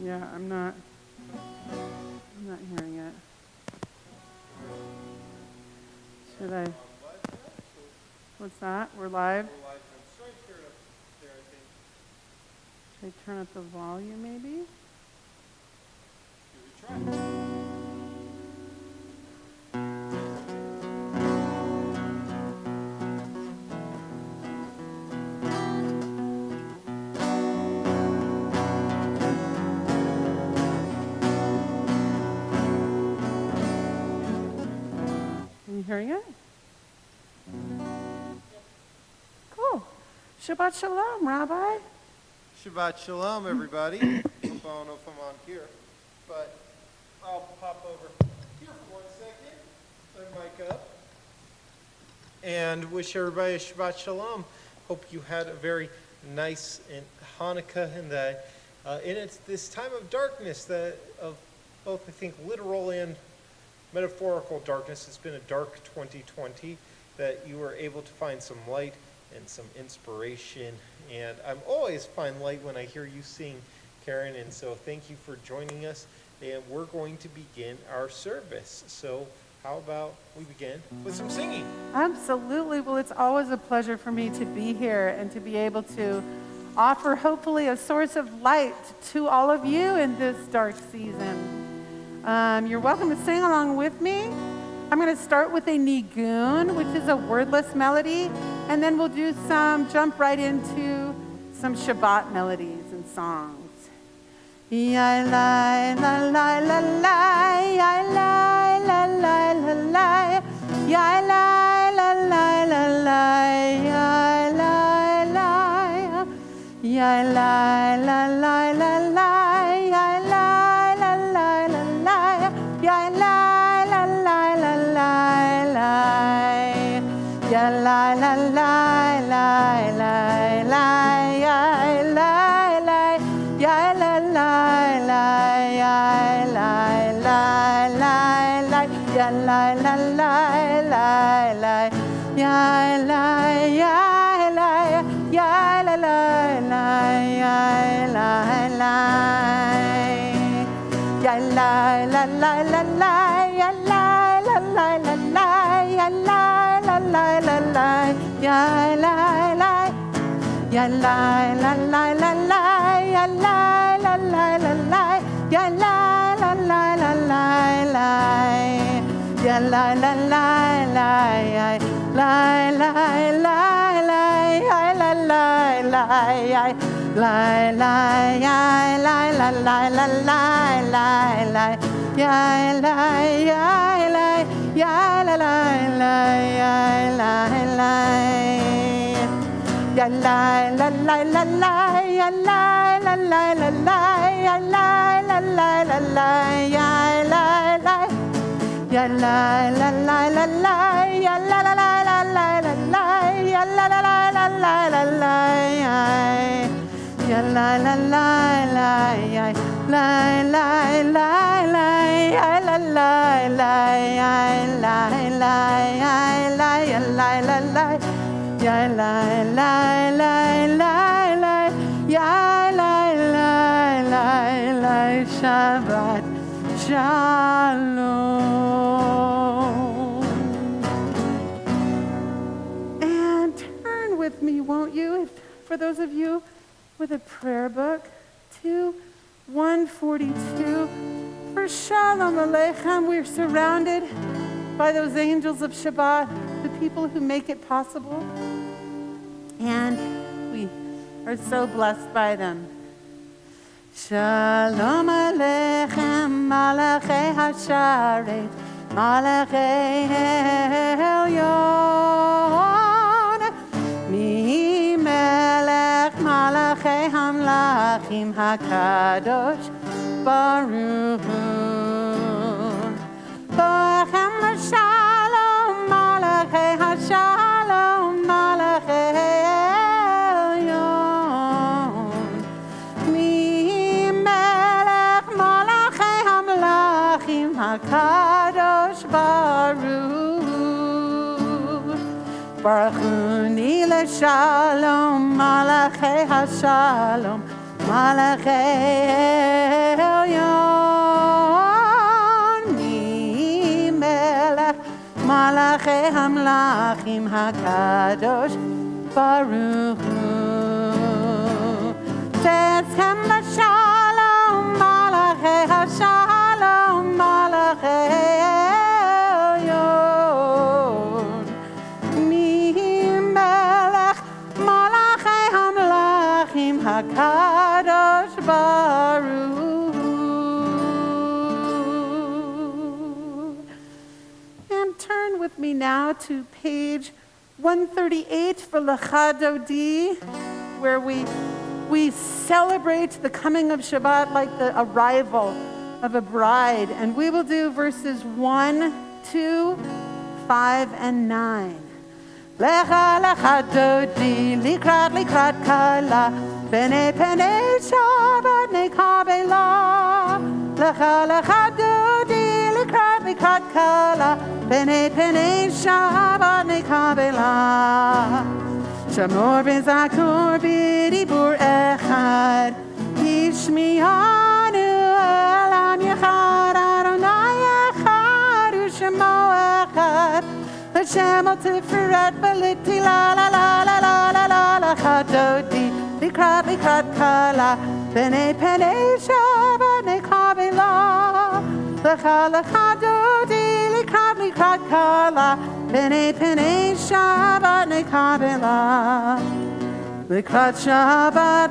Yeah, I'm not hearing it. Should I? What's that? We're live? Should I turn up the volume maybe? Are you hearing it? Cool. Shabbat Shalom, Rabbi. Shabbat Shalom, everybody. I don't know if I'm on here, but I'll pop over here for 1 second. Turn the mic up. And wish everybody a Shabbat Shalom. Hope you had a very nice Hanukkah and that in it's this time of darkness, that of both I think literal and metaphorical darkness. It's been a dark 2020, that you were able to find some light and some inspiration. And I'm always find light when I hear you sing, Karen, and so thank you for joining us. And we're going to begin our service. So how about we begin with some singing? Absolutely. Well, it's always a pleasure for me to be here and to be able to offer hopefully a source of light to all of you in this dark season. You're welcome to sing along with me. I'm going to start with a nigun, which is a wordless melody, and then we'll do jump right into some Shabbat melodies and songs. Ya la la la la la, ya la la la la la, ya la la la la la, ya la la, ya la la la la la, ya la la la la la, ya la la la la la la, ya la la la la la la, ya la la, ya la la la, ya la la la la, ya la la la la la, ya la ya la ya la la la, ya la la, ya la la la la la, ya la la la la la, ya la la la la la, ya la la, ya la la la la la, ya la la la la la, ya la la la la la la, ya la la la la, ya la la la la, ya la la la, ya la la, ya la la la la la la, ya la ya la ya la la la, ya la la. Ya la la la la la, ya la la la la la, ya la la la la la, ya la la, ya la la la la la, ya la la la la la la, ya la la la la la la la, ya la la la la, ya la la la la, ya la la la, ya la la, ya la ya la la la. Ya la la la la la, ya la la la la, Shabbat Shalom. And turn with me, won't you, for those of you with a prayer book, to 142. For Shalom Aleichem, we're surrounded by those angels of Shabbat, the people who make it possible. And we are so blessed by them. Shalom Aleichem, Malachei HaSharet, Malachei Elyon, Mi Melech Malachei Hamlachim HaKadosh Baruch Hu. Boachem Shalom, Malachei HaShalom, Malachei HaKadosh Baruch Baruch Uni L'Shalom Malachei HaShalom Malachei Elyon, Mi Melech, Malachei Hamlachim HaKadosh, Baruch Hu. Tetzchem Shalom, Malachei HaShalom, Malachei Elyon, Mi Melech, Malachei Hamlachim HaKadosh, Baruch Hu. And turn with me now to page 138 for Lecha Dodi, where we celebrate the coming of Shabbat like the arrival of a bride. And we will do verses 1, 2, 5, and 9. Lecha lecha dodi, likrat kala, bene pene Shabbat nekabela. Lecha lecha dodi, likrat kala, bene pene Shabbat nekabela. Shamor v'zakur b'dibur echad, Yishmi'anu elam yechad, Adonai echad, U'shemo echad, Hashem al tiferet v'liti la la la la la la la la chadodi, likrat kala, b'nei penei Shabbat nekabela, lecha lecha dodi, likrat kala, b'nei penei Shabbat nekabela, likrat Shabbat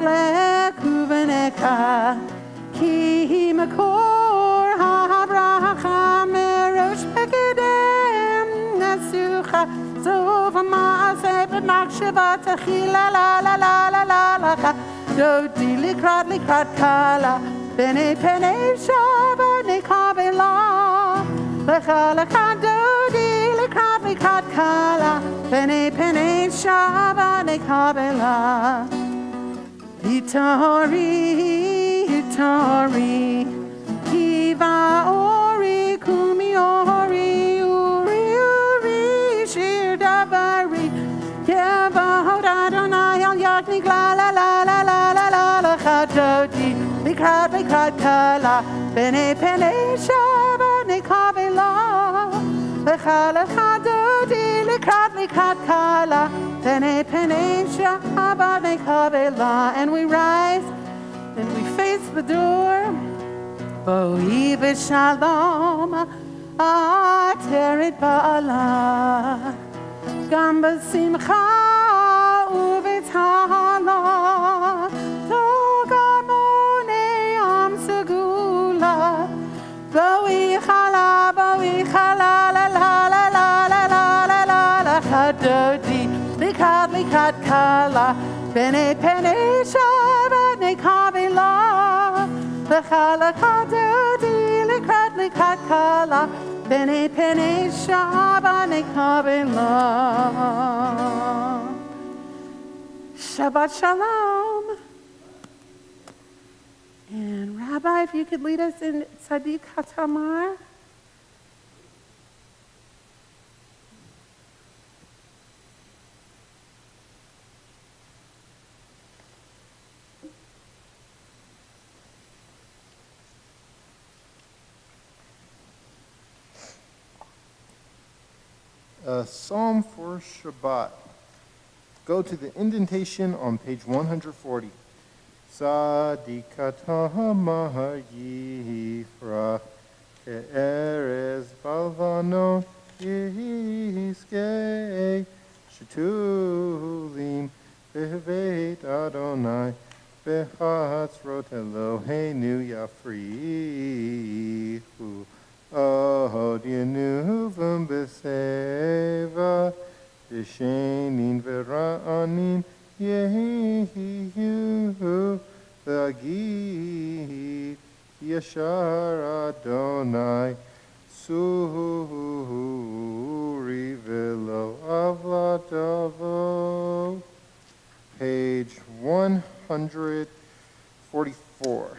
lekuvenecha, ki makor ha'bracha merosh pekedem nesucha, zov ha'maaseh b'machshava techila la la la la la la la, dodi likrat kala, b'nei penei Shabbat nekabela, lecha lecha dodi, likrat kala, b'nei penei Shabbat nekabela. Hitori, kiva ori, kumi ori, uri, shir davari, yevahot Adonai al yaknik la la la la la la la la chadodi, likrat kala, b'nei penei Shabbat nekabela, lecha lecha dodi, likrat kala, b'nei penei Shabbat nekabela. And we rise and we face the door. Boi b'shalom, ateret ba'ala, gam b'simcha u'b'tala, togamone am segula, boi chala, la la la la la la la la la chadodi, likrat kala, b'nei penei Shabbat nekabela, lecha lecha dodi, likrat kala, b'nei penei Shabbat nekabela. Shabbat shalom. And Rabbi, if you could lead us in Tzadik HaTamar. Psalm for Shabbat. Go to the indentation on page 140. Tzadikata yifra ke'erez balvano yiskei shetulim beveit Adonai bechatzrot Eloheinu yafrihu od yenuvim beseva Shenin vera'anin yehiyu v'agid yashar Adonai suri v'lo avlatavo. Page 144.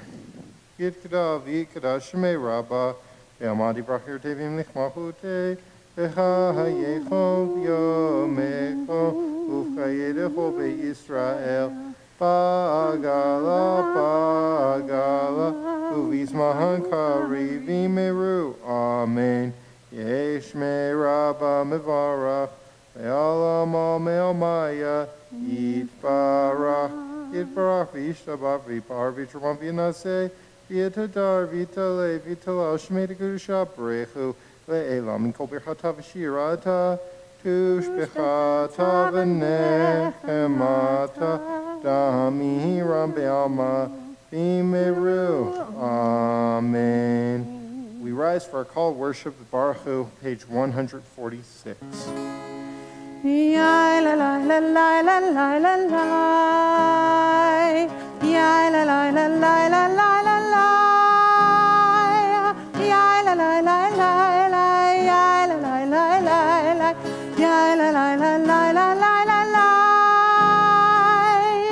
Yitkadav yikadav shemei rabbah ve'amadi brachir tevim lichmahute V'chayechov yomecho ufchayedecho beYisrael Bagala, Uvismahan Kari Vimeru, Amen. Yeshme Rabba Mevara, Me'alama Me'almaya, Yitbarach, Vishtabach, Vipar, Vitraman Vinase, Vitadar, Vitale, Vitala, Shmeda Gudusha, Brechu, Le'elam, Kolbir Hatav Shirata, Tushbechata, Venechemata, Dami Rambealma, Bimeru. Amen. We rise for our call to worship, the Baruch Hu, page 146. Ya la la la la la la la la. Ya la la la la la la la la. Ya la la la la la. Ya la la la la la. Ya la la la la la la la la.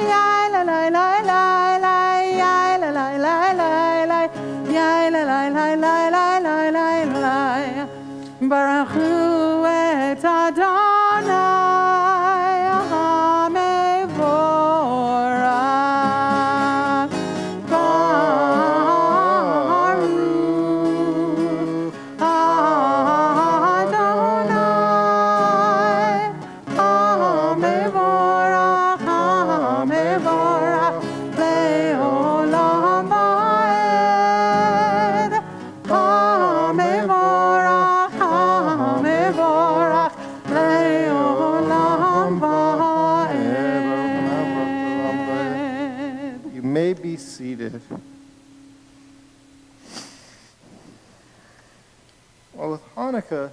Ya la la la la la. Ya la la la la la. Ya la la la la la la la la. Baruch Hu et Adonai HaMevorach. Baruch Adonai HaMevorach, HaMevorach Le'olam Va'ed. HaMevorach, HaMevorach Le'olam Va'ed. You may be seated. Well, with Hanukkah,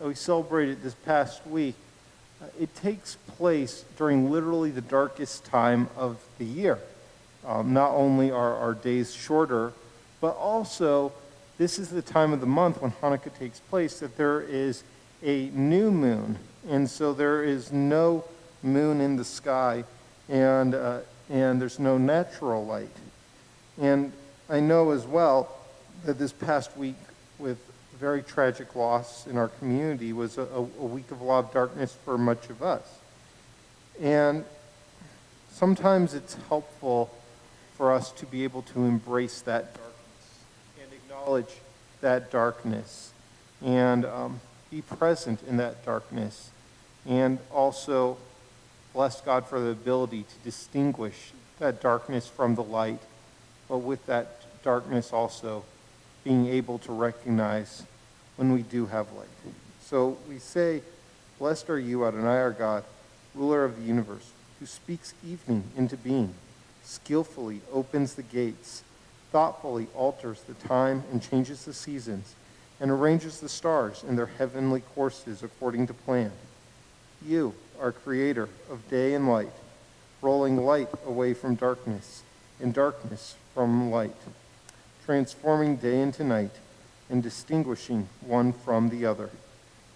we celebrated this past week. It takes place during literally the darkest time of the year. Not only are our days shorter, but also this is the time of the month when Hanukkah takes place that there is a new moon. And so there is no moon in the sky, and there's no natural light. And I know as well that this past week, with very tragic loss in our community, was a week of a lot of darkness for much of us. And sometimes it's helpful for us to be able to embrace that darkness and acknowledge that darkness and be present in that darkness, and also bless God for the ability to distinguish that darkness from the light, but with that darkness also being able to recognize when we do have light. So we say, blessed are you, Adonai our God, ruler of the universe, who speaks evening into being, skillfully opens the gates, thoughtfully alters the time and changes the seasons, and arranges the stars in their heavenly courses according to plan. You are creator of day and light, rolling light away from darkness, and darkness from light, transforming day into night, and distinguishing one from the other.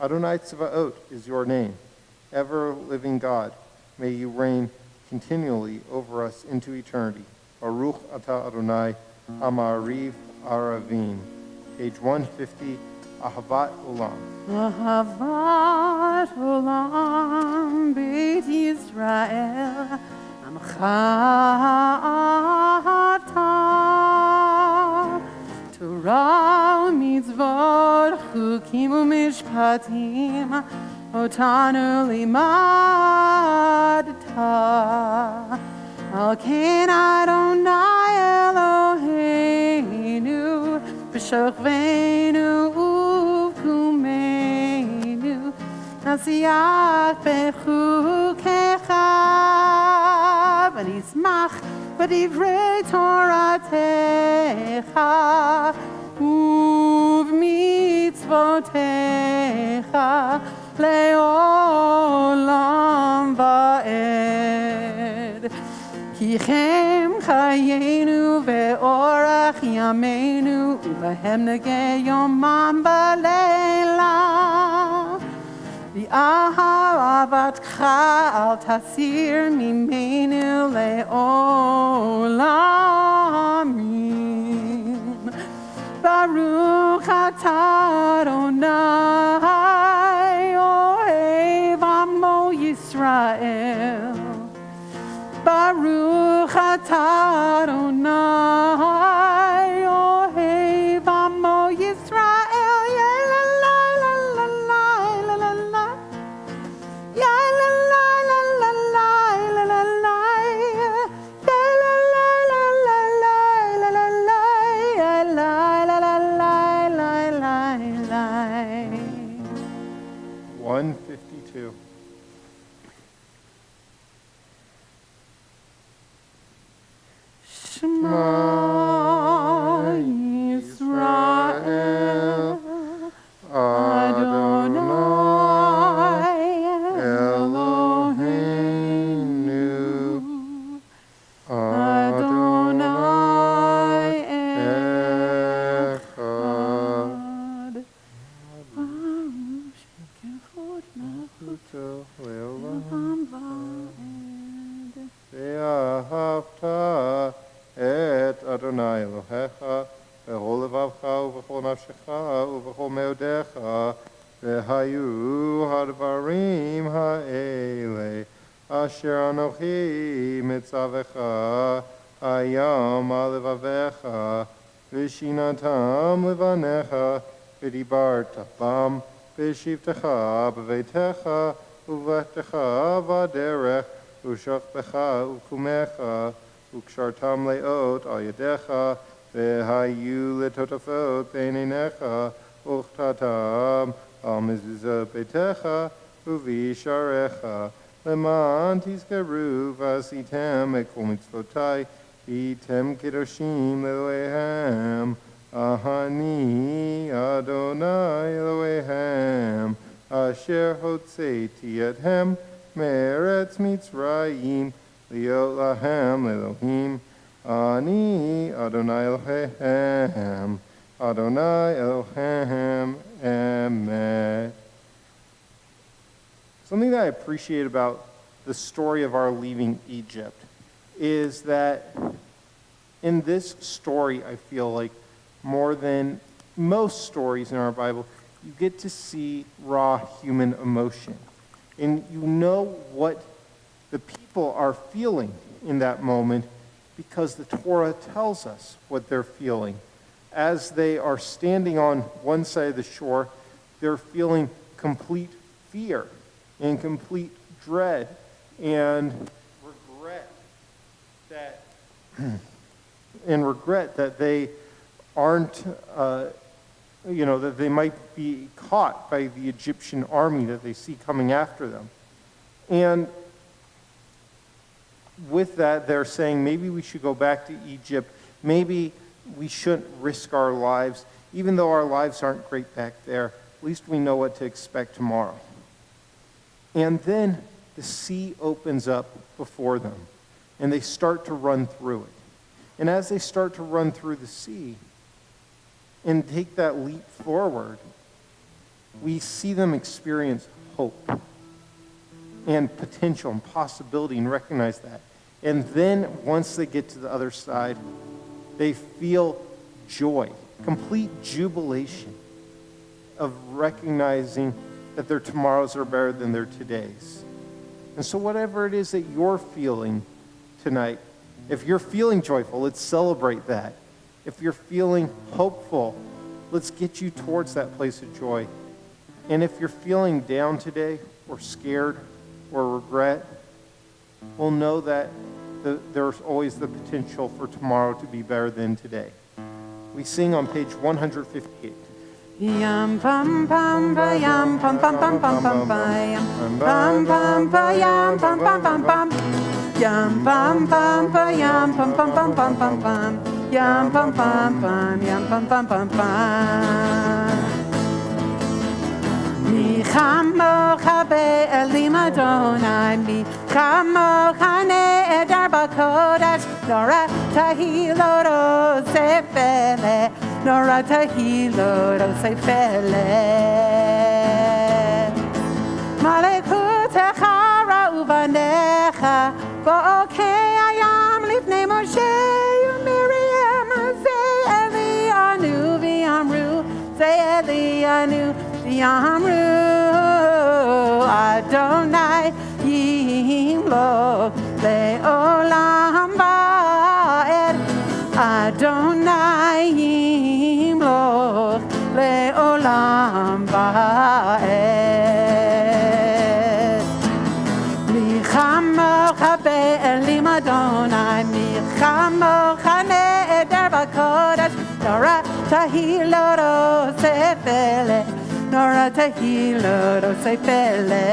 Adonai Tzvaot is your name. Ever-living God, may you reign continually over us into eternity. Baruch atah Adonai, Amariv Aravim. Page 150, Ahavat Olam. Ahavat Olam Beit Yisrael Amcha Atah Torah Mitzvot Chukim Umishpatim Otanu Limadta Al Ken Adonai Eloheinu B'shokveinu Uvkumeinu Nasiach Bechukecha V'nismach B'divrei Toratecha Uv'mitzvotecha Le'olam Va'ed Ki chem chayenu ve'orach yameinu u'bahem negei yomam b'leila V'ahavatcha al tasir mimenu le'olamin Baruch atah Adonai Ohev Amo Yisrael Baruch atah Adonai ohev amo Yisrael. Ya la la la la la la la la. Ya la la la la la la la la. Ya la la la la la la la la. Ya la la la la la la la. 152. Shema Yisrael, Adonai Eloheinu, Adonai Echad. Baruch Kevod Leolam Va'ed. Ve'ahavta et Adonai Elohecha b'chol levavcha u'b'chol nafshecha u'b'chol meodecha v'hayu hadvarim ha'ele asher anochi mitzavecha hayam alevavecha v'shinatam levanecha v'dibarta bam v'shivtecha b'veitecha u'v'lechtecha v'aderech u'shachbecha u'kumecha u'kshartam leot al yadecha v'hayu letotafot beinenecha u'chtatam al mezuzah beitecha u'visharecha leman tizkaru v'asitem et kol mitzvotai v'tem kedoshim lelohehem ahani Adonai Elohehem asher hotzeti ethem me'eretz Mitzrayim Liot lahem Elohim ani Adonai Elohehem Adonai Elohehem Emet. Something that I appreciate about the story of our leaving Egypt is that in this story, I feel like more than most stories in our Bible, you get to see raw human emotion. And you know what the people are feeling in that moment because the Torah tells us what they're feeling. As they are standing on one side of the shore, they're feeling complete fear and complete dread and regret that they aren't, that they might be caught by the Egyptian army that they see coming after them. And with that, they're saying maybe we should go back to Egypt. Maybe we shouldn't risk our lives. Even though our lives aren't great back there, at least we know what to expect tomorrow. And then the sea opens up before them, and they start to run through it. And as they start to run through the sea and take that leap forward, we see them experience hope and potential and possibility and recognize that. And then once they get to the other side, they feel joy, complete jubilation of recognizing that their tomorrows are better than their todays. And so whatever it is that you're feeling tonight, if you're feeling joyful, let's celebrate that. If you're feeling hopeful, let's get you towards that place of joy. And if you're feeling down today or scared or regret, we'll know that there's always the potential for tomorrow to be better than today. We sing on page 158. Yam pam pam ba yam pam pam pam pam pam ba yam pam pam ba yam pam pam pam pam yam pam pam ba yam pam pam pam pam pam pam yam pam pam pam yam pam pam pam pam. Mi chamocha be'elim Adonai, mi chamocha ne'edar b'kodesh, nora tahilot osefele, nora tahilot osefele. Malekutecha ra'u banecha, bo'okei hayam lifnei Moshe u'Miriam, ze'eli anu v'yamru, ze'eli anu v'yamru, Adonai yimlo le'olam ba. Adonai Milchamo Chaneder Bakodesh Nora Tahiloro Sefele Nora Tahiloro Sefele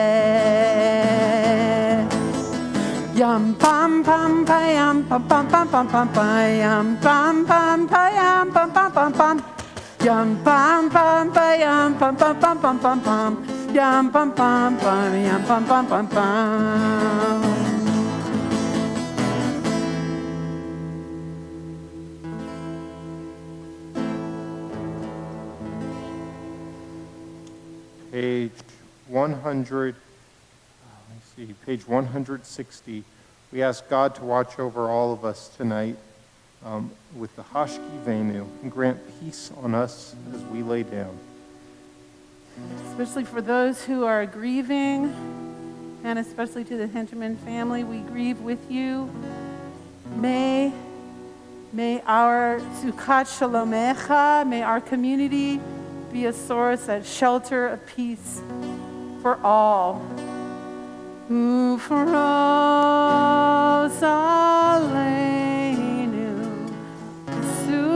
Yam pam pam pam pam pam pam pam pam pam yam pam pam pam pam pam pam pam yam pam pam pam pam pam pam pam pam pam yam pam pam pam yam pam pam pam pam. Page 100, page 160. We ask God to watch over all of us tonight with the Hashki Venu and grant peace on us as we lay down. Especially for those who are grieving, and especially to the Hinterman family, we grieve with you. May our Sukkot Shalomecha, may our community be a source, a shelter of peace for all. Ufros aleinu sukkah,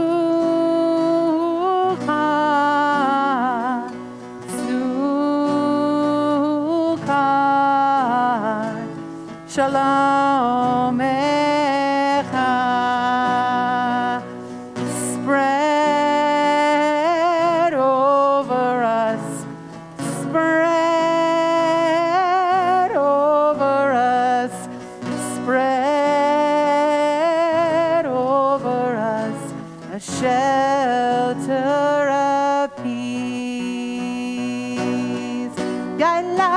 sukkah, shalom echa, spread over us, spread over us, spread over us, a shelter of peace. Ya la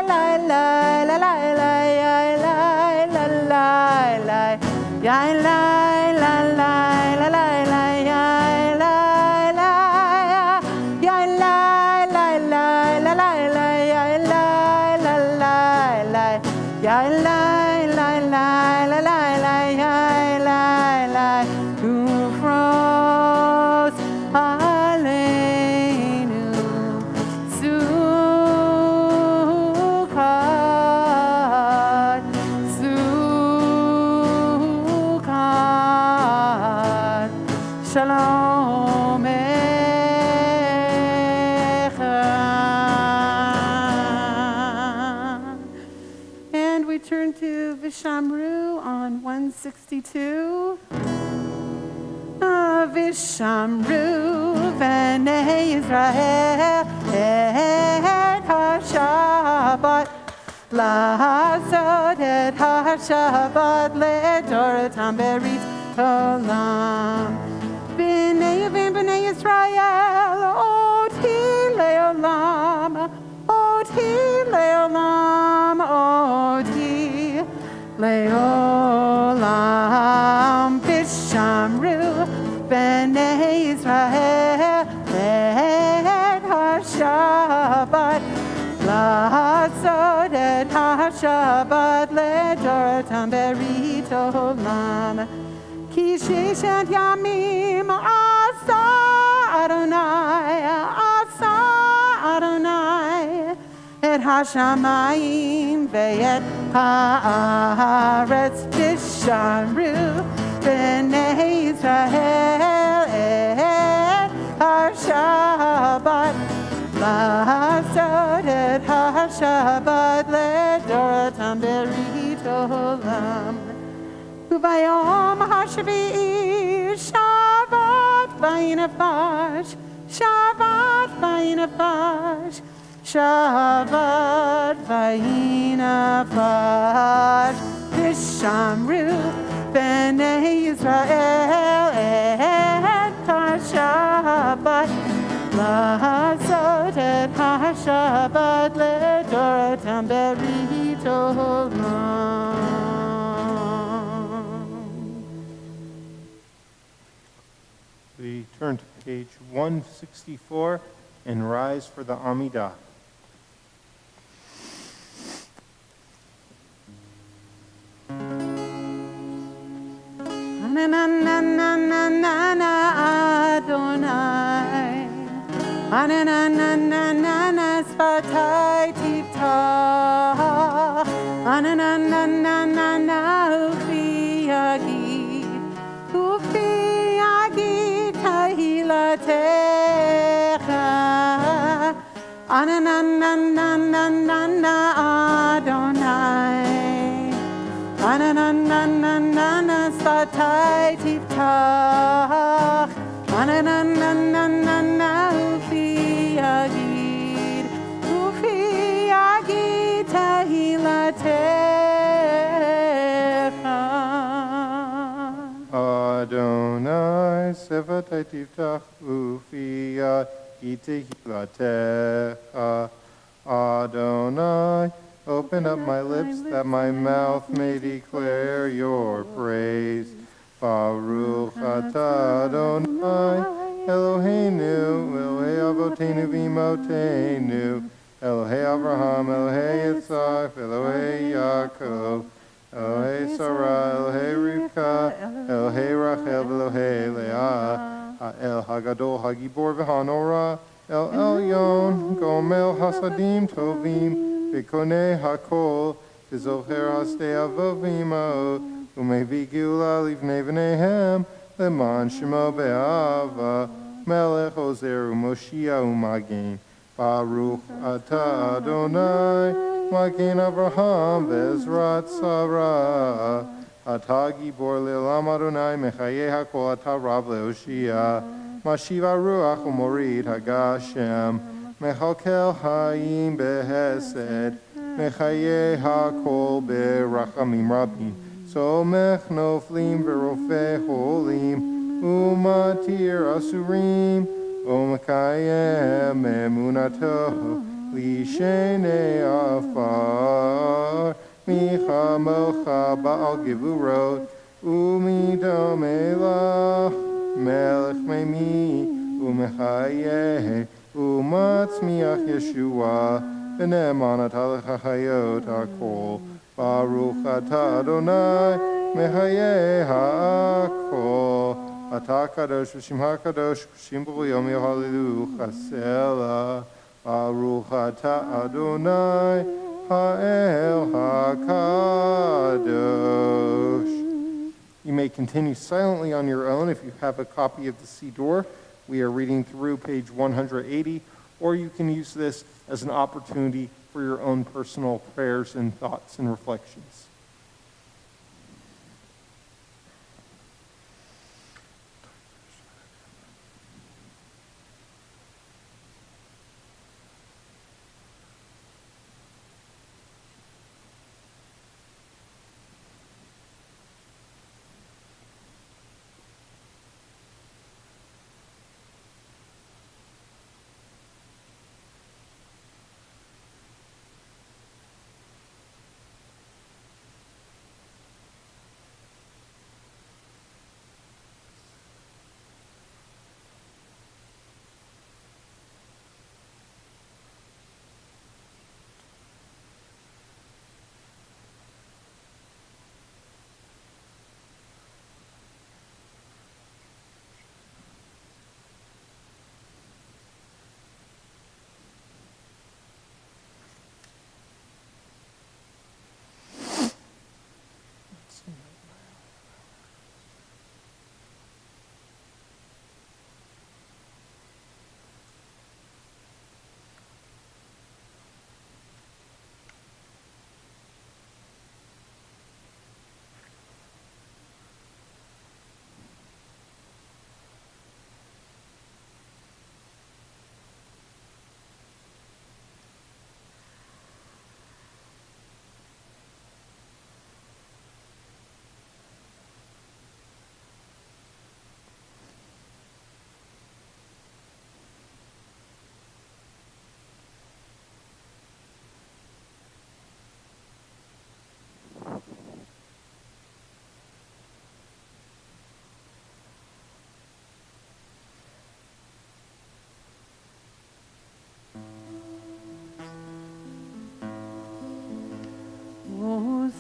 la la la la la ya la la la la ya la la la la la la ya la la ya la la la la la la ya la la la la ya la la la la la la ya la la Ufros aleinu sukkot, sukkot, shalom echa. And we turn to Vishamru on 162. Vishamru v'nei Yisrael et ha-Shabbat לעשות את השבת לדורתם ברית עולם. בני ישראל אותי לעולם, אותי לעולם, אותי לעולם. ושמרו בני ישראל את השבת לעשות את השבת לדורתם ברית עולם. כי ששת ימים עשה אדוני את השמיים ואת הארץ. ושמרו בני ישראל את השבת לעשות את השבת לדורתם ברית עולם. וביום השביעי שבת וינפש, שבת וינפש, שבת וינפש. ושמרו בני ישראל את השבת לעשות את השבת לדורתם ברית עולם. We turn to page 164 and rise for the Amidah. Na na na na na na na Adonai. Na na na na na na Sfatai Tita. Na na na na na na Uchi. Anananananana Adonai. Ananananana Satai Tiftach. Ananananana Ufi Yagid. Ufi Yagid Tahilatecha. Adonai Sevatai Tiftach Ufia Itehilatecha. Adonai, open up my lips that my mouth may declare your praise. Baruch atah Adonai, Eloheinu, Elohei Avotenu v'Imotenu, Elohei Avraham, Elohei Yitzhak, Elohei Yaakov, Elohei Sarah, Elohei Rivka, Elohei Rachel, Elohei Leah, El Hagadol, Hagibor v'Hanora, El Elyon, Gomel Hasadim Tovim, Bikone Hakol, Tizocher Hasdei Avovimo, Umevi Gula Livnei V'nehem, Leman Shemo Be'ava, Melech Ozer Umoshia Umagen, Baruch Atah Adonai, Magen Avraham Bezrat Sarah, Atah Gibor Le'olam Adonai, Mechaye HaKol Atah Rav Le'oshia, Mashiva Ruach Umorid Hagashem, Mechalkel Hayim Behesed, Mechaye HaKol Berachamim Rabim, Somech Noflim Verofe Holim, Umatir Asurim, Umekayem Emunato, Lishene Afar, Micha Mocha Baal Givurot, Umidomelach, Melech Meimi, Umechayeh, Umatzmiach Yeshua, V'ne'emanat Halachayot HaKol, Baruch Atah Adonai, Mechayeh HaKol, Atah Kadosh V'Shimcha Kadosh, V'Shim B'Yom Yohalilu Chasela, Baruch Atah Adonai, Ha'el HaKadosh. You may continue silently on your own if you have a copy of the Siddur. We are reading through page 180, or you can use this as an opportunity for your own personal prayers and thoughts and reflections.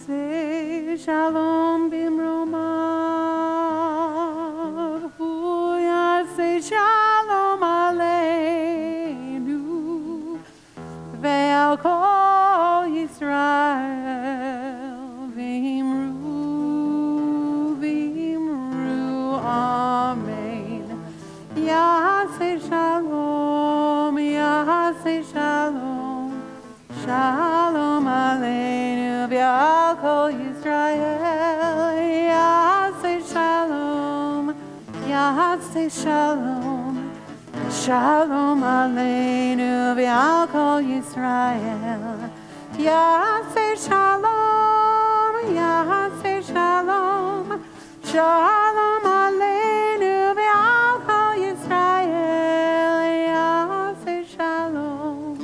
Say shalom bimromav, huya say shalom aleinu, ve'al kol Yisrael, v'imru, v'imru, amen. Yaseh shalom, Yaseh Shalom, Shalom Aleinu v'al kol Yisrael. Yaseh Shalom, Yaseh Shalom, Shalom Aleinu v'al kol Yisrael. Yaseh Shalom,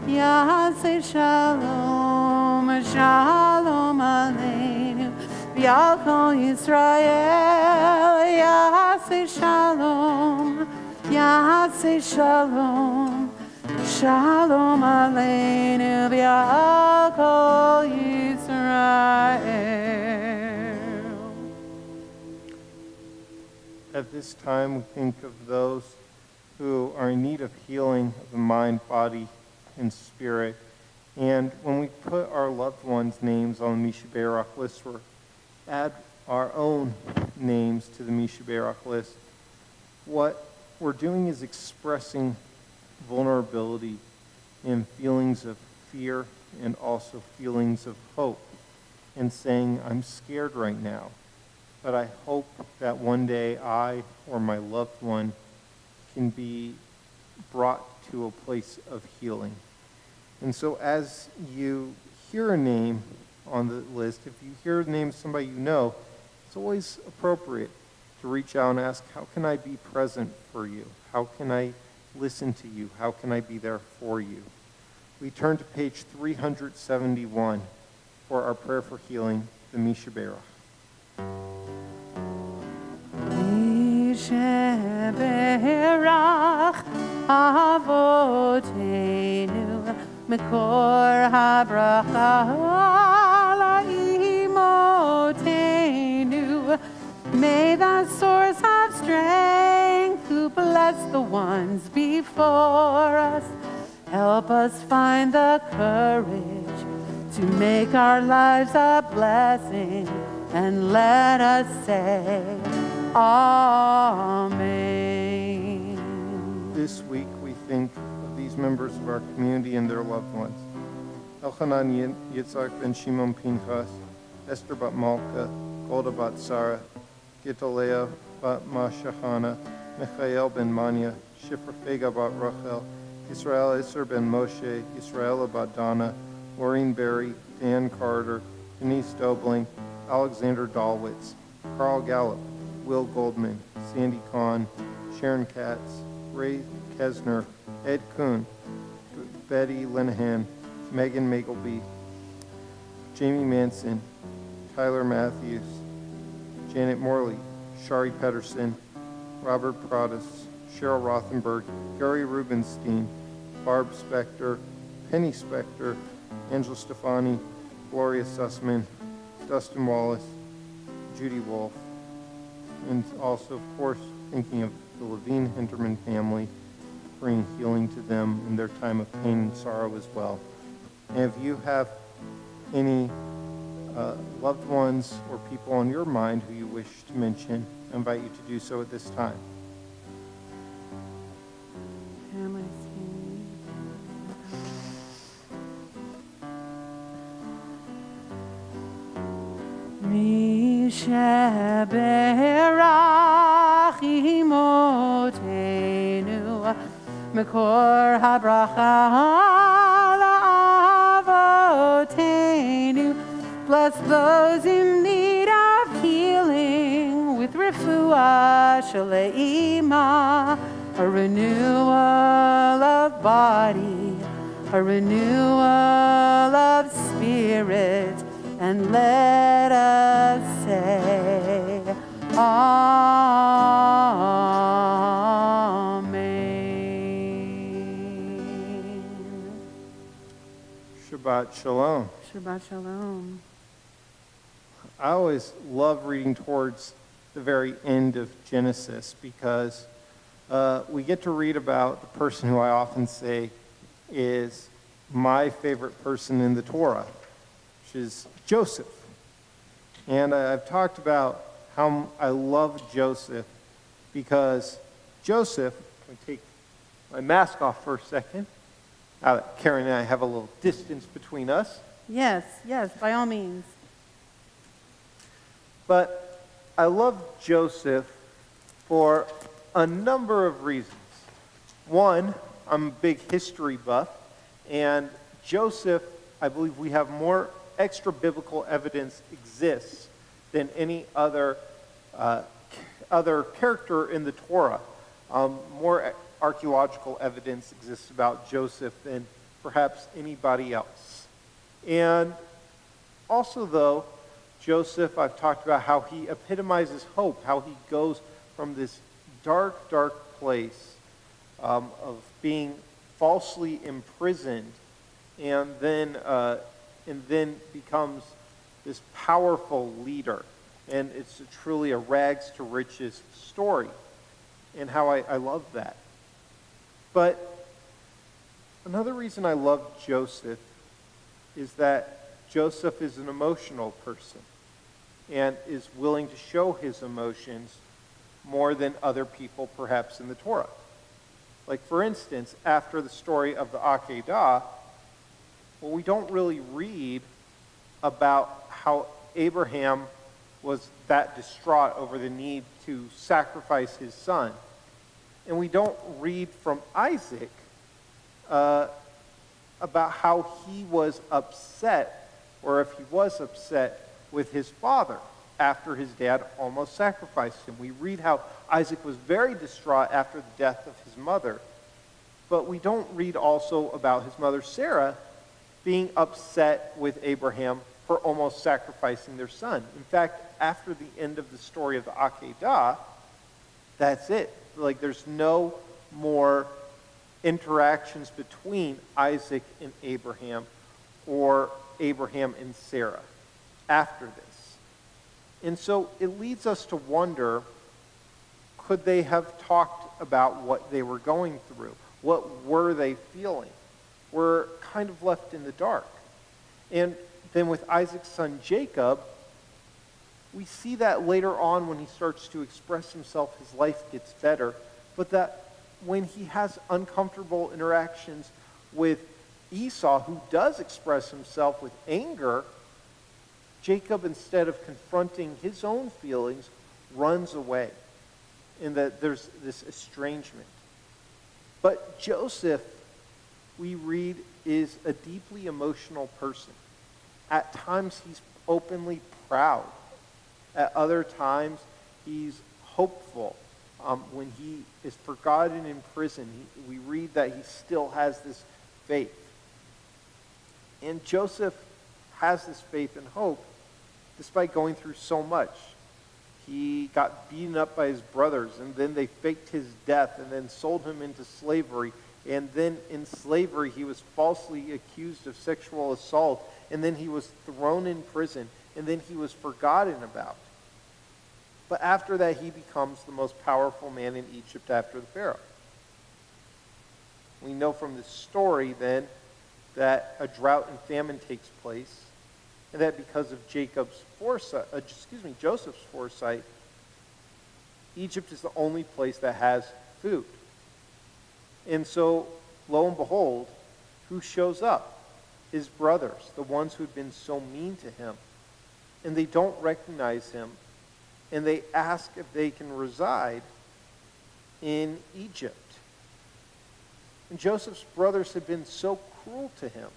Yaseh Shalom, Shalom Aleinu v'al kol Yisrael. Yaseh Shalom, Yaseh Shalom, Shalom Aleinu v'al kol Yisrael. At this time, we think of those who are in need of healing of the mind, body, and spirit. And when we put our loved ones' names on the Mishaberach list, or add our own names to the Mishaberach list, what we're doing is expressing vulnerability and feelings of fear and also feelings of hope, and saying, I'm scared right now, but I hope that one day I or my loved one can be brought to a place of healing. And so as you hear a name on the list, if you hear the name of somebody you know, it's always appropriate to reach out and ask, how can I be present for you? How can I listen to you? How can I be there for you? We turn to page 371 for our prayer for healing, the Mishaberach. Mishaberach Avotenu Mekor HaBracha La'imotenu. May the source of strength who bless the ones before us help us find the courage to make our lives a blessing, and let us say Amen. This week we think of these members of our community and their loved ones. Elchanan Yitzhak ben Shimon Pinchas, Esther bat Malka, Golda bat Sarah, Gedaliah bat Mashahana, Michael ben Manya, Shifra Fega bat Rachel, Israel Isser ben Moshe, Israela bat Donna, Maureen Berry, Dan Carter, Denise Dobling, Alexander Dalwitz, Carl Gallup, Will Goldman, Sandy Kahn, Sharon Katz, Ray Kesner, Ed Kuhn, Betty Linehan, Megan Magleby, Jamie Manson, Tyler Matthews, Janet Morley, Shari Pedersen, Robert Pradas, Cheryl Rothenberg, Gary Rubenstein, Barb Spector, Penny Spector, Angela Stefani, Gloria Sussman, Dustin Wallace, Judy Wolf, and also, of course, thinking of the Levine Hinterman family, bringing healing to them in their time of pain and sorrow as well. And if you have any loved ones or people on your mind who you wish to mention, I invite you to do so at this time. Mishaberach imotenu Mekor HaBracha La'avotenu. Bless those in need of healing with refuah shaleima, a renewal of body, a renewal of spirit, and let us say Amen. Shabbat Shalom. Shabbat Shalom. I always love reading towards the very end of Genesis because we get to read about the person who I often say is my favorite person in the Torah, which is Joseph. And I've talked about how I love Joseph because Joseph, I'm going to take my mask off for a second. Now that Karen and I have a little distance between us. Yes, by all means. But I love Joseph for a number of reasons. One, I'm a big history buff, and Joseph, I believe we have more extra biblical evidence exists than any other character in the Torah. More archaeological evidence exists about Joseph than perhaps anybody else. And also, though, Joseph, I've talked about how he epitomizes hope, how he goes from this dark, dark place of being falsely imprisoned and then becomes this powerful leader. And it's truly a rags to riches story, and how I love that. But another reason I love Joseph is that Joseph is an emotional person and is willing to show his emotions more than other people perhaps in the Torah. Like, for instance, after the story of the Akedah, well, we don't really read about how Abraham was that distraught over the need to sacrifice his son. And we don't read from Isaac about how he was upset, or if he was upset, with his father after his dad almost sacrificed him. We read how Isaac was very distraught after the death of his mother. But we don't read also about his mother Sarah being upset with Abraham for almost sacrificing their son. In fact, after the end of the story of the Akedah, that's it. Like, there's no more interactions between Isaac and Abraham or Abraham and Sarah after this. And so it leads us to wonder, could they have talked about what they were going through? What were they feeling? We're kind of left in the dark. And then with Isaac's son Jacob, we see that later on when he starts to express himself, his life gets better. But that when he has uncomfortable interactions with Esau, who does express himself with anger, Jacob, instead of confronting his own feelings, runs away. And that there's this estrangement. But Joseph, we read, is a deeply emotional person. At times, he's openly proud. At other times, he's hopeful. When he is forgotten in prison, we read that he still has this faith. And Joseph has this faith and hope despite going through so much. He got beaten up by his brothers, and then they faked his death and then sold him into slavery. And then in slavery, he was falsely accused of sexual assault. And then he was thrown in prison. And then he was forgotten about. But after that, he becomes the most powerful man in Egypt after the Pharaoh. We know from this story, then, that a drought and famine takes place. And that because of Joseph's foresight, Egypt is the only place that has food. And so, lo and behold, who shows up? His brothers, the ones who'd been so mean to him. And they don't recognize him. And they ask if they can reside in Egypt. And Joseph's brothers had been so cruel to him.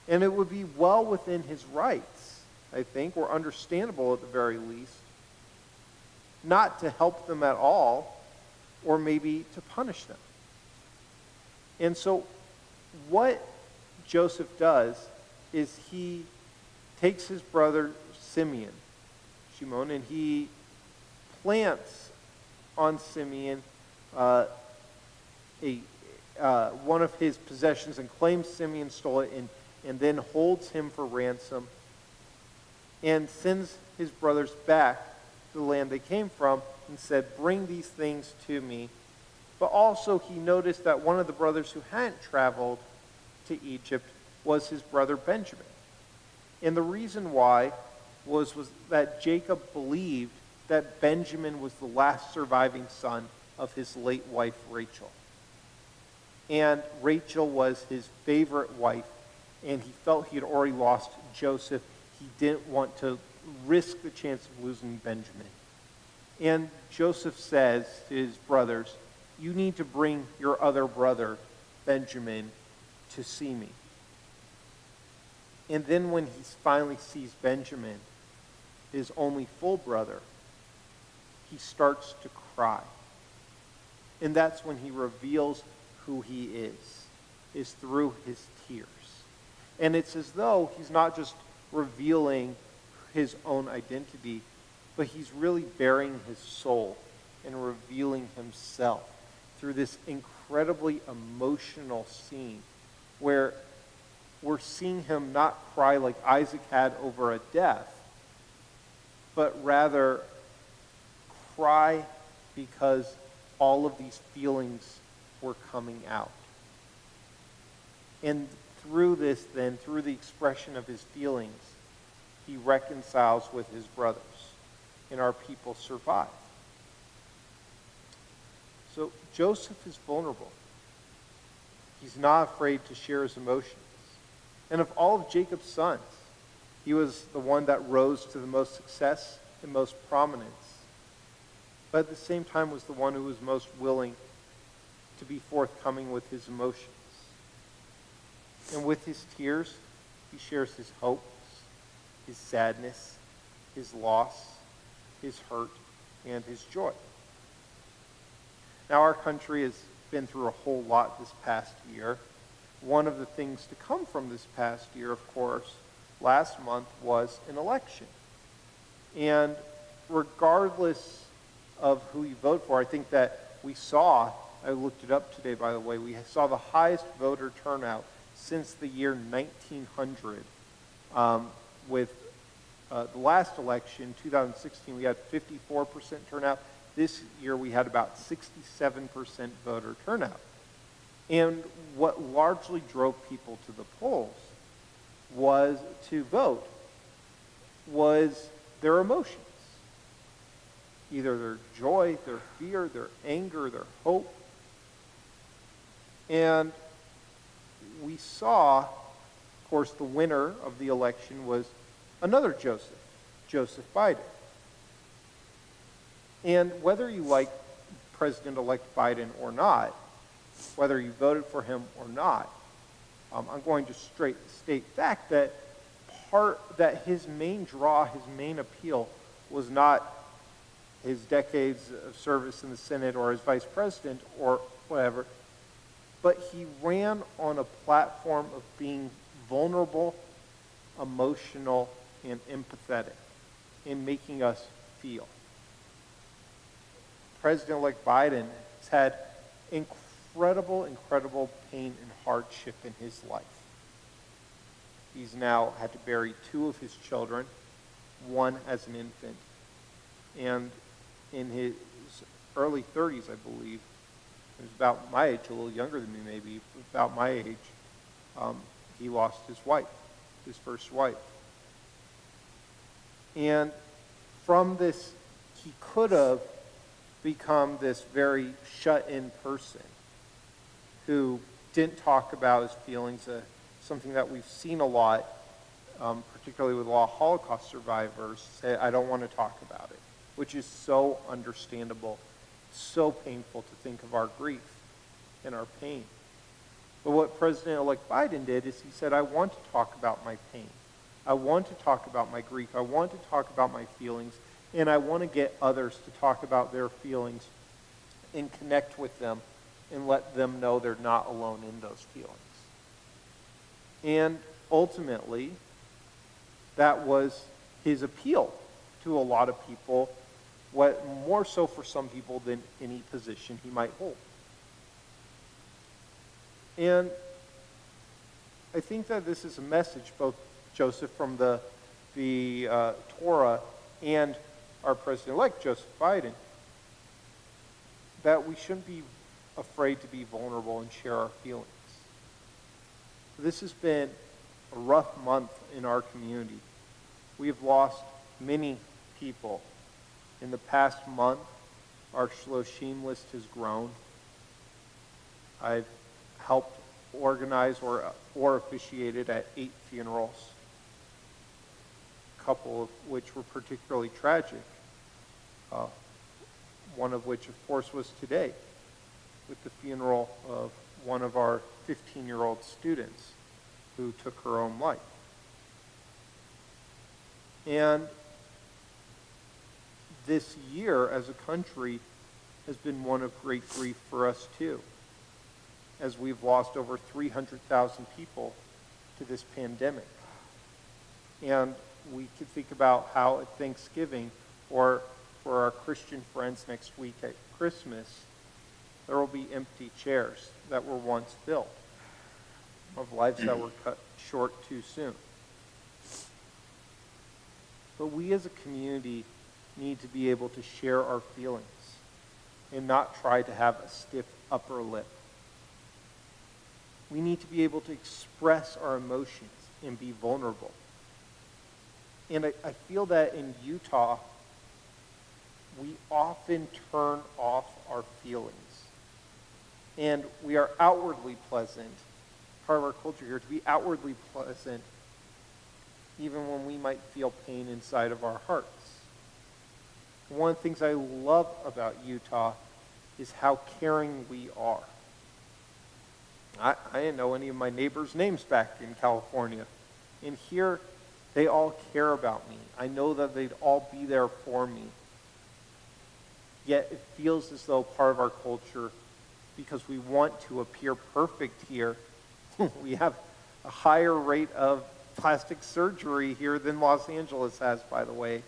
And it would be well within his rights, I think, or understandable at the very least, not to help them at all, or maybe to punish them. And so what Joseph does is he takes his brother Shimon, and he plants on Simeon one of his possessions and claims Simeon stole it, and then holds him for ransom and sends his brothers back to the land they came from and said, "Bring these things to me." But also he noticed that one of the brothers who hadn't traveled to Egypt was his brother Benjamin. And the reason why was that Jacob believed that Benjamin was the last surviving son of his late wife Rachel. And Rachel was his favorite wife, and he felt he had already lost Joseph. He didn't want to risk the chance of losing Benjamin. And Joseph says to his brothers, you need to bring your other brother, Benjamin, to see me. And then when he finally sees Benjamin, his only full brother, he starts to cry. And that's when he reveals who he is through his tears. And it's as though he's not just revealing his own identity, but he's really bearing his soul and revealing himself through this incredibly emotional scene where we're seeing him not cry like Isaac had over a death, but rather cry because all of these feelings were coming out. And through this, then, through the expression of his feelings, he reconciles with his brothers, and our people survive. So Joseph is vulnerable. He's not afraid to share his emotions. And of all of Jacob's sons, he was the one that rose to the most success and most prominence, but at the same time was the one who was most willing to be forthcoming with his emotions. And with his tears, he shares his hopes, his sadness, his loss, his hurt, and his joy. Now, our country has been through a whole lot this past year. One of the things to come from this past year, of course, last month was an election. And regardless of who you vote for, I think that we saw, I looked it up today, by the way, we saw the highest voter turnout since the year 1900. With the last election, 2016, we had 54% turnout. This year we had about 67% voter turnout. And what largely drove people to the polls was to vote, was their emotions. Either their joy, their fear, their anger, their hope. And we saw, of course, the winner of the election was another Joseph, Joseph Biden. And whether you like President-elect Biden or not, whether you voted for him or not, I'm going to state fact that his main draw, his main appeal was not his decades of service in the Senate or as vice president or whatever, but he ran on a platform of being vulnerable, emotional, and empathetic in making us feel. President-elect Biden has had incredible pain and hardship in his life. He's now had to bury 2 of his children, one as an infant. And in his early 30s, I believe, he was about my age, a little younger than me maybe, about my age, he lost his wife, his first wife. And from this, he could have become this very shut-in person who didn't talk about his feelings, something that we've seen a lot, particularly with a lot of Holocaust survivors, say, I don't want to talk about it, which is so understandable, so painful to think of our grief and our pain. But what President-elect Biden did is he said, I want to talk about my pain. I want to talk about my grief. I want to talk about my feelings. And I want to get others to talk about their feelings and connect with them and let them know they're not alone in those feelings. And ultimately, that was his appeal to a lot of people, what more so for some people than any position he might hold. And I think that this is a message, both Joseph from the Torah and our president-elect, Joseph Biden, that we shouldn't be afraid to be vulnerable and share our feelings. This has been a rough month in our community. We have lost many people. In the past month, our Shloshim list has grown. I've helped organize or officiated at 8 funerals, a couple of which were particularly tragic. one of which, of course, was today with the funeral of one of our 15-year-old students who took her own life. And this year, as a country, has been one of great grief for us, too, as we've lost over 300,000 people to this pandemic. And we could think about how at Thanksgiving, or for our Christian friends next week at Christmas, there will be empty chairs that were once filled, of lives that were cut short too soon. But we as a community need to be able to share our feelings and not try to have a stiff upper lip. We need to be able to express our emotions and be vulnerable. And I feel that in Utah, we often turn off our feelings. And we are outwardly pleasant, part of our culture here, to be outwardly pleasant even when we might feel pain inside of our hearts. One of the things I love about Utah is how caring we are. I didn't know any of my neighbors' names back in California. And here, they all care about me. I know that they'd all be there for me. Yet it feels as though part of our culture, because we want to appear perfect here, we have a higher rate of plastic surgery here than Los Angeles has, by the way,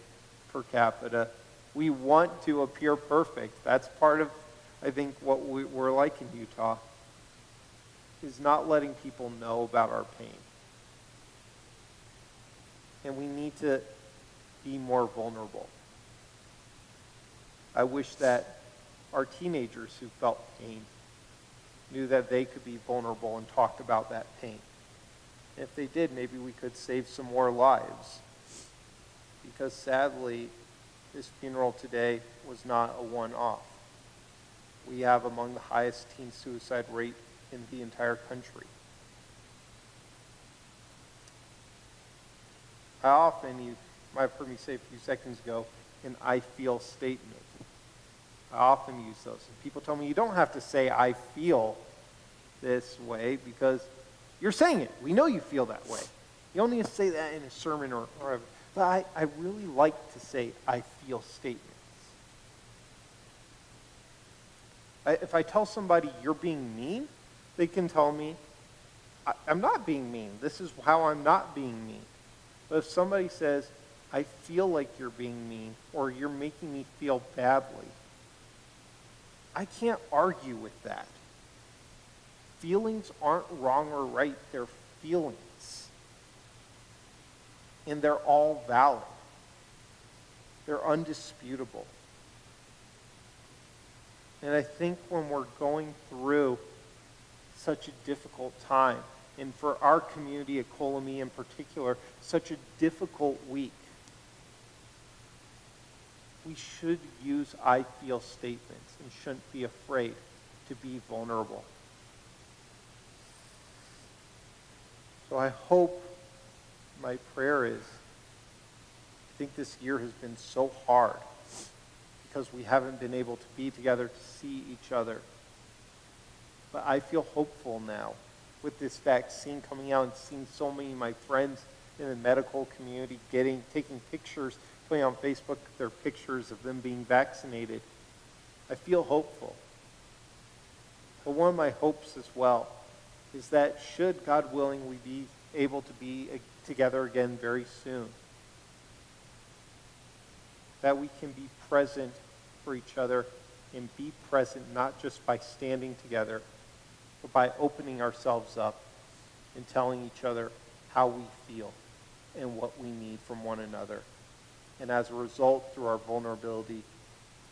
per capita. We want to appear perfect. That's part of, I think, what we're like in Utah, is not letting people know about our pain. And we need to be more vulnerable. I wish that our teenagers who felt pain knew that they could be vulnerable and talk about that pain. If they did, maybe we could save some more lives. Because sadly, this funeral today was not a one-off. We have among the highest teen suicide rate in the entire country. I often, you might have heard me say a few seconds ago, an I feel statement. I often use those. And people tell me, you don't have to say I feel this way because you're saying it. We know you feel that way. You don't need to say that in a sermon or whatever. But I really like to say I feel statements. If I tell somebody you're being mean, they can tell me I'm not being mean. This is how I'm not being mean. But if somebody says, I feel like you're being mean or you're making me feel badly, I can't argue with that. Feelings aren't wrong or right. They're feelings. And they're all valid. They're undisputable. And I think when we're going through such a difficult time, and for our community at Colomie in particular, such a difficult week, we should use I feel statements and shouldn't be afraid to be vulnerable. So I hope, my prayer is, I think this year has been so hard because we haven't been able to be together to see each other. But I feel hopeful now with this vaccine coming out and seeing so many of my friends in the medical community taking pictures, putting on Facebook their pictures of them being vaccinated. I feel hopeful. But one of my hopes as well is that should, God willing, we be able to be together again very soon, that we can be present for each other and be present not just by standing together, but by opening ourselves up and telling each other how we feel and what we need from one another. And as a result, through our vulnerability,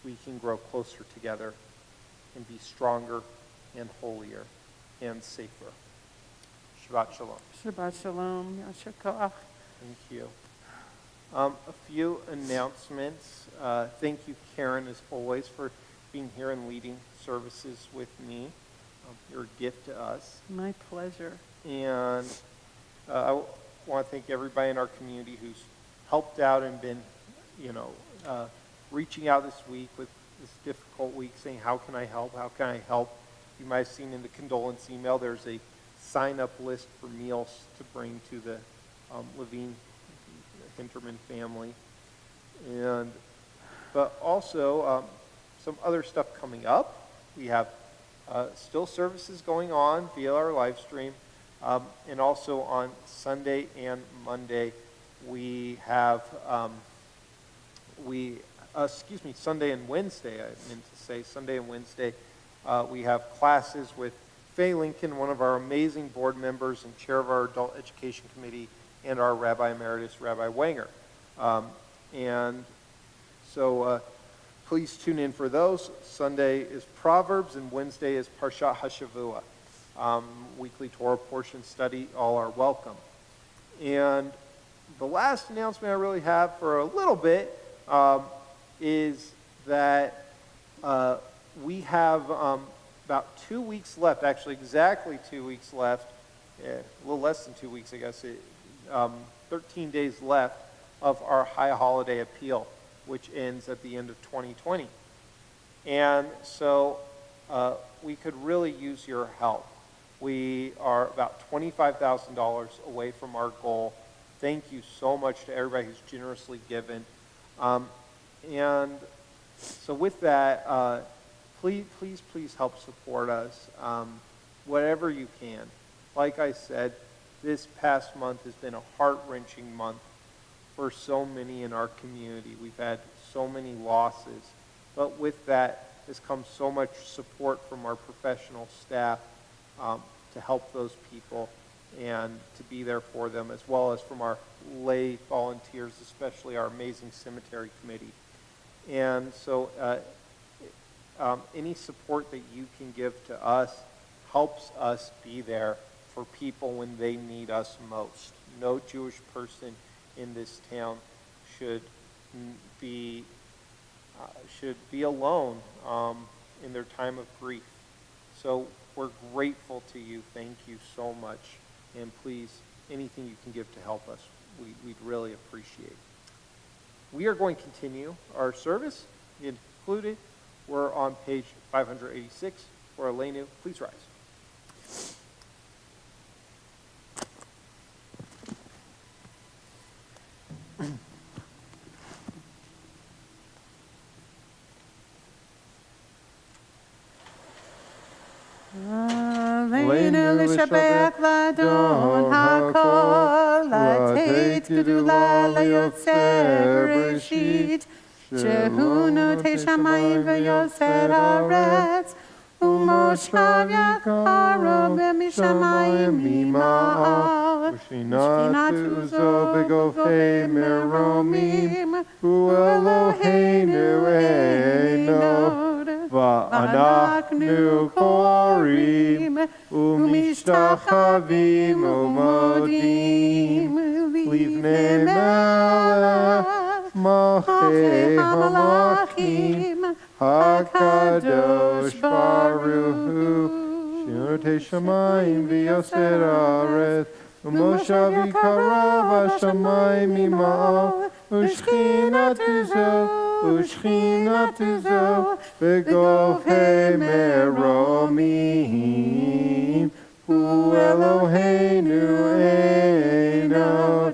we can grow closer together and be stronger and holier and safer. Shabbat Shalom. Shabbat Shalom. Yasher Koach. Thank you. A few announcements. Thank you, Karen, as always, for being here and leading services with me. You're a gift to us. My pleasure. And I want to thank everybody in our community who's helped out and been, reaching out this week with this difficult week saying, how can I help? How can I help? You might have seen in the condolence email, there's a sign-up list for meals to bring to the Levine Hinterman family. But also some other stuff coming up. We have still services going on via our live stream. And also on Sunday and Monday, we have, Sunday and Wednesday, I meant to say, Sunday and Wednesday, we have classes with Faye Lincoln, one of our amazing board members and chair of our Adult Education Committee, and our Rabbi Emeritus, Rabbi Wenger. So please tune in for those. Sunday is Proverbs, and Wednesday is Parshat HaShavua. Weekly Torah portion study, all are welcome. And the last announcement I really have for a little bit is that we have about 2 weeks left, actually exactly 2 weeks left, a little less than 2 weeks, I guess, 13 days left of our high holiday appeal, which ends at the end of 2020. And so we could really use your help. We are about $25,000 away from our goal. Thank you so much to everybody who's generously given. And so with that, please help support us, whatever you can. Like I said, this past month has been a heart-wrenching month for so many in our community. We've had so many losses. But with that has come so much support from our professional staff to help those people and to be there for them, as well as from our lay volunteers, especially our amazing cemetery committee. And so any support that you can give to us helps us be there for people when they need us most. No Jewish person in this town should be alone in their time of grief. So we're grateful to you. Thank you so much. And please, anything you can give to help us, we'd really appreciate. We are going to continue our service. Included, we're on page 586 for Aleinu. Please rise. Aleinu l'shabach l'adon hakol, l'ateit gedula l'yotzer bereshit, shehu notei shamayim v'yoser haaretz, u'moshav yakaro b'mishamayim mima'al, u'shinatu zo b'gofei meromim, u'Eloheinu einod. ואנחנו קוראים ומשתחווים ומודים לפני מלך מלכי המלכים הקדוש ברוך הוא שנוטה שמיים ויוסר הארץ ומושב יקרא בשמיים ממעל ושכינתו זו בגופי מרומים הוא אלוהינו אין עוד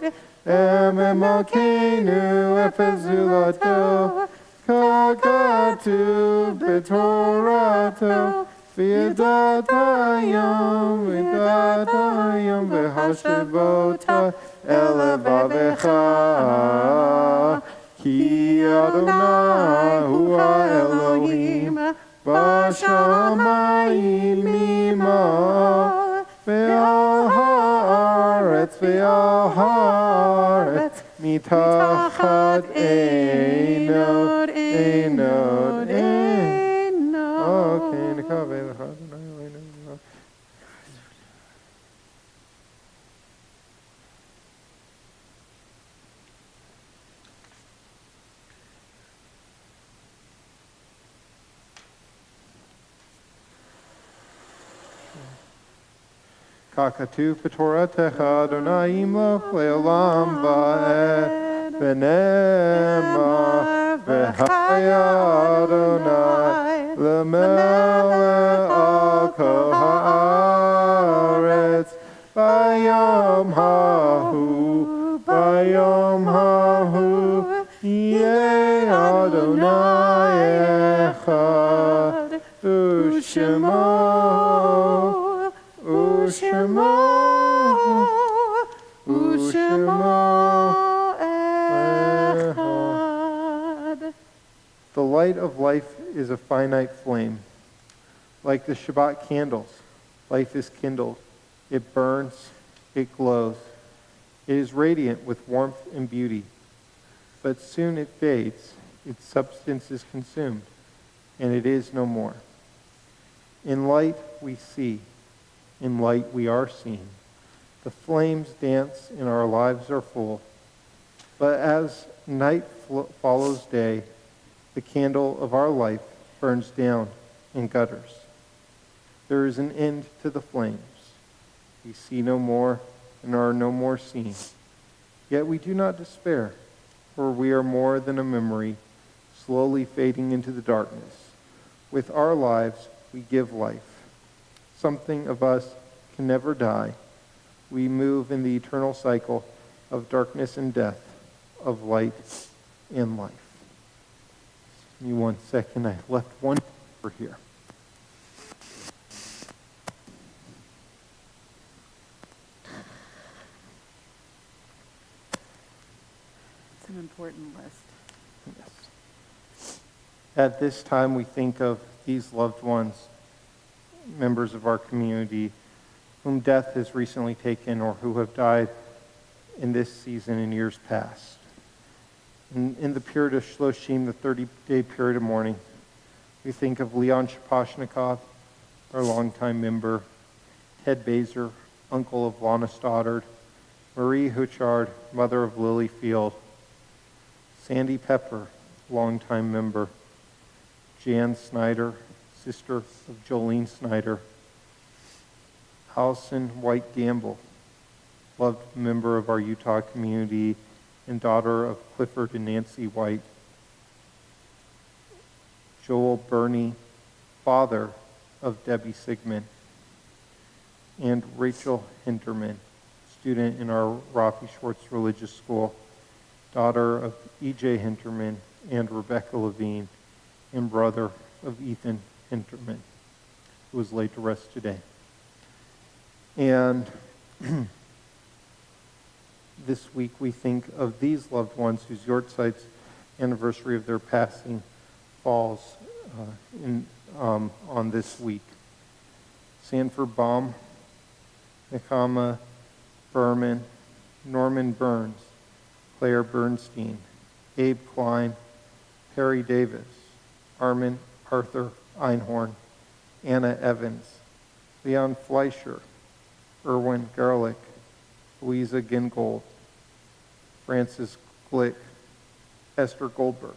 מלכנו אפס זולתו ככתוב בתורתו וידעת היום והשבותה אל לבבך כי אדוני הוא האלוהים בשמיים ממעל ועל הארץ מתחת אין עוד. אוקיי, נקווה לך אדוני אלוהינו. ככתוב בתורתך אדוני ימלוך לעולם ועד ונאמר Adonai, Lemelech al kol haaretz, Bayom hahu, Yeh Adonai echad, Ushemo, Ushemo, Ushemo echad. The light of life is a finite flame. Like the Shabbat candles, life is kindled. It burns, it glows. It is radiant with warmth and beauty. But soon it fades, its substance is consumed, and it is no more. In light we see, in light we are seen. The flames dance and our lives are full. But as night follows day, the candle of our life burns down and gutters. There is an end to the flames. We see no more and are no more seen. Yet we do not despair, for we are more than a memory, slowly fading into the darkness. With our lives, we give life. Something of us can never die. We move in the eternal cycle of darkness and death, of light and life. Give me 1 second. I left one over here. It's an important list. Yes. At this time, we think of these loved ones, members of our community, whom death has recently taken or who have died in this season in years past. In the period of Shloshim, the 30-day period of mourning, we think of Leon Shaposhnikov, our longtime member, Ted Baser, uncle of Lana Stoddard, Marie Huchard, mother of Lily Field, Sandy Pepper, longtime member, Jan Snyder, sister of Jolene Snyder, Allison White Gamble, loved member of our Utah community and daughter of Clifford and Nancy White, Joel Burney, father of Debbie Sigmund, and Rachel Hinterman, student in our Rafi Schwartz Religious School, daughter of E.J. Hinterman and Rebecca Levine, and brother of Ethan Hinterman, who was laid to rest today. And this week we think of these loved ones whose Yortzeit's anniversary of their passing falls on this week. Sanford Baum, Nakama Berman, Norman Burns, Claire Bernstein, Abe Klein, Perry Davis, Armin Arthur Einhorn, Anna Evans, Leon Fleischer, Erwin Garlick, Louisa Gingold, Francis Glick, Esther Goldberg,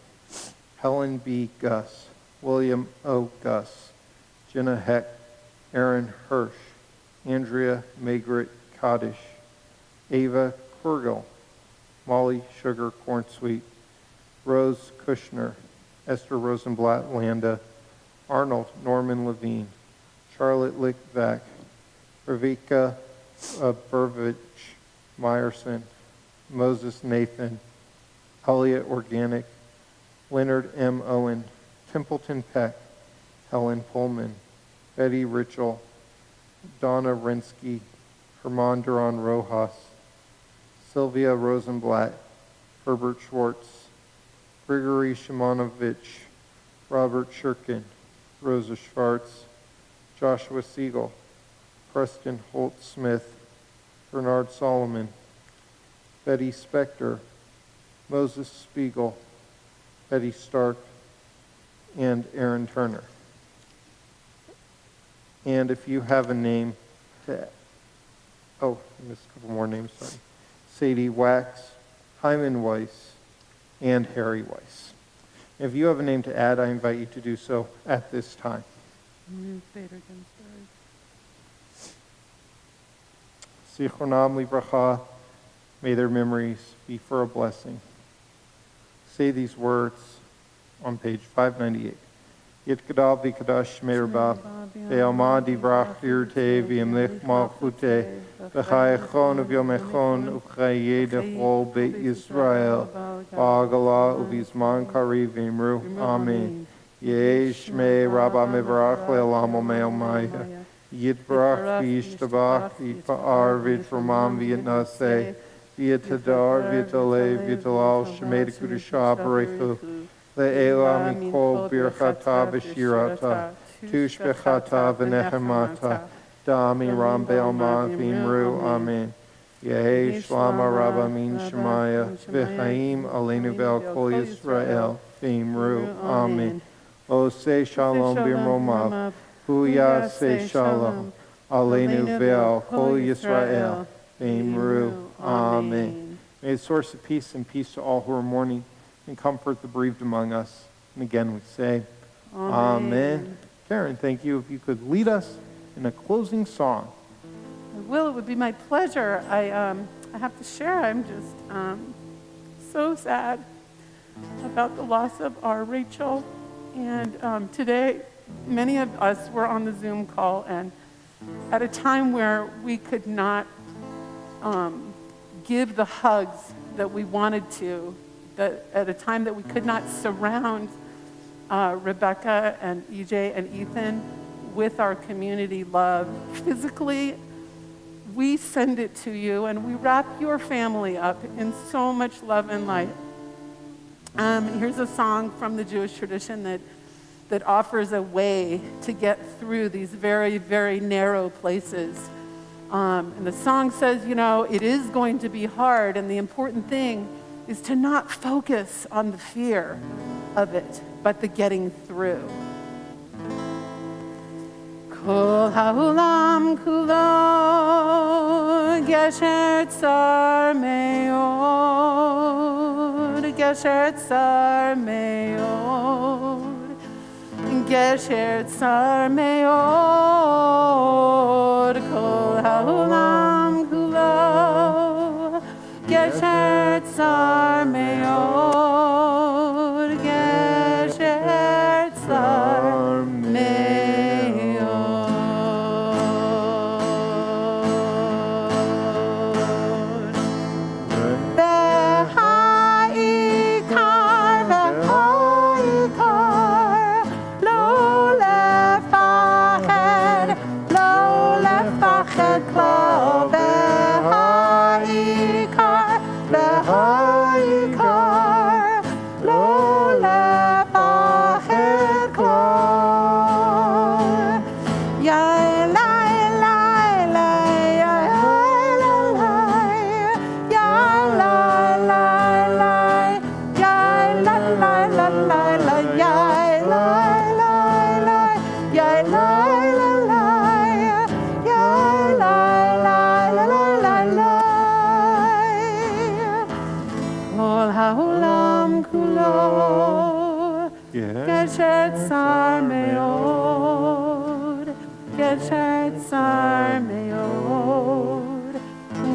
Helen B. Gus, William O. Gus, Jenna Heck, Aaron Hirsch, Andrea Margaret Kaddish, Ava Kurgel, Molly Sugar Cornsweet, Rose Kushner, Esther Rosenblatt Landa, Arnold Norman Levine, Charlotte Lickvack, Ravika Burvich Meyerson, Moses Nathan, Elliott Organic, Leonard M. Owen, Templeton Peck, Helen Pullman, Betty Ritchell, Donna Rinsky, Herman Duran Rojas, Sylvia Rosenblatt, Herbert Schwartz, Grigory Shimonovich, Robert Shurkin, Rosa Schwartz, Joshua Siegel, Preston Holt Smith, Bernard Solomon, Betty Spector, Moses Spiegel, Betty Stark, and Aaron Turner. And if you have a name to, I missed a couple more names, sorry. Sadie Wax, Hyman Weiss, and Harry Weiss. If you have a name to add, I invite you to do so at this time. Ruth Bader Ginsburg. Zichronam Livracha, may their memories be for a blessing. Say these words on page 598. Yitkadal v'kadash shmei rabba, ve'alma divrach v'yirtei v'yamlech malchutei, v'chayachon v'yomechon u'chayei dechol beit Yisrael, ba'agala u'vizman kari v'imru. Amen. Yeh shmei rabba mevarach le'olam u'me'omaya, yitbarach v'yishtabach v'yitpa'ar v'yitromam v'yitnaseh, v'yitadar v'yitalei v'yitalal shmei d'kudashah barechu. Le'ela mikol birchata v'shirata, tushbechata v'nechemata, dami ram be'alma v'imru. Amen. Yehi shlama rabba min shemaya, v'chaim aleinu ve'al kol Yisrael v'imru. Amen. Oseh shalom b'mromav, hu yaseh shalom, aleinu ve'al kol Yisrael v'imru. Amen. May the source of peace and peace to all who are mourning and comfort the bereaved among us. And again we say, Amen. Karen, thank you. If you could lead us in a closing song. I will. It would be my pleasure. I have to share. I'm just so sad about the loss of our Rachel. And today, many of us were on the Zoom call, and at a time where we could not give the hugs that we wanted to, that at a time that we could not surround Rebecca and EJ and Ethan with our community love physically, we send it to you and we wrap your family up in so much love and light. Here's a song from the Jewish tradition that offers a way to get through these very, very narrow places. And the song says, you know, it is going to be hard, and the important thing is to not focus on the fear of it, but the getting through. Kol ha'olam kulo gesher tsar me'od, gesher tsar me'od, gesher tsar me'od. Kol ha'olam kulo gesher tsar me'od, gesher tsar me'od. V'ha'ikar, v'ha'ikar, lo lefached klal. V'ha'ikar, v'ha'ikar, lo lefached klal. Yai lai lai lai, yai lai lai, yai lai lai lai, yai lai lai lai lai, yai lai lai lai, yai lai lai lai, yai lai lai lai lai. Kol ha'olam kulo gesher tsar me'od, gesher tsar me'od,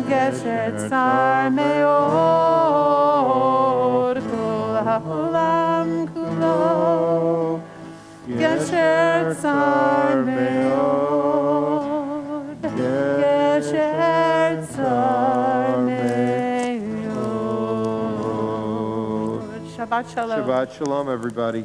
gesher tsar me'od. Kol ha'olam kulo gesher tsar me'od, gesher tsar me'od. Shabbat shalom. Shabbat shalom, everybody.